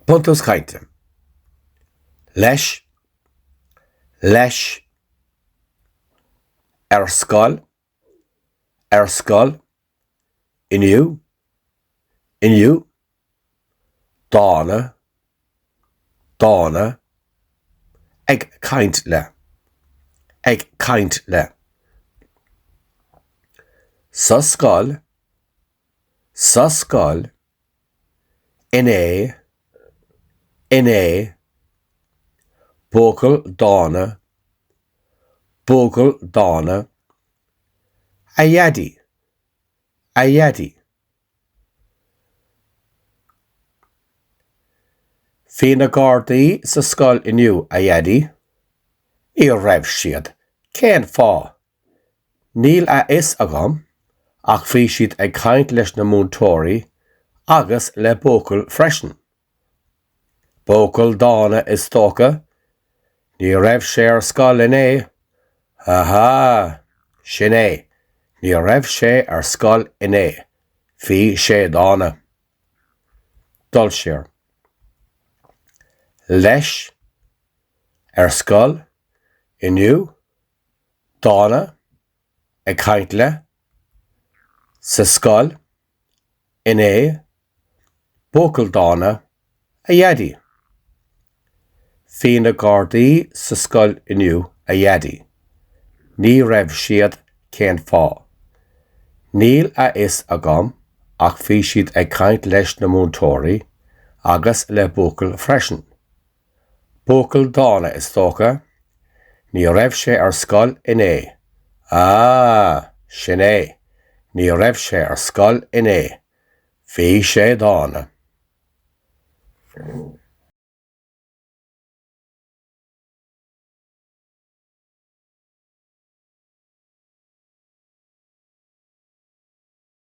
Buntús Cainte. Leis, leis. Ar scoil, inniu, inniu. Dána, dána. Ag caint le, ag caint le. Sa scoil, inné, inné. Bócail dána, bócail dána. A dhéadí, a dhéadí. Fi na Gardaí sa scoil inniu a dhéadí, ní raibh siad, cén fá. Níl a is agam, ach fi siad ag caint leis na múntóirí agus le bócail freisin. Bócail dána is tóca, ní raibh sé ar scoil inné. Aha, sin é, ní raibh sé ar scoil inné. Fi sé dána. Dul sér. Leis, ar scoil, inniu, dána, ag caint le, sa scoil, inné, bócail dána, a dhéadí. Fi na Gardaí sa scoil inniu a dhéadí. Ní raibh siad cén fá. Níl a is agam, ach fi siad ag caint leis na múntóirí agus le bócail freisin. Bócail dána is tóca, ní raibh sé ar scoil inné. Sin é, ní raibh sé ar scoil inné. Fi sé dána.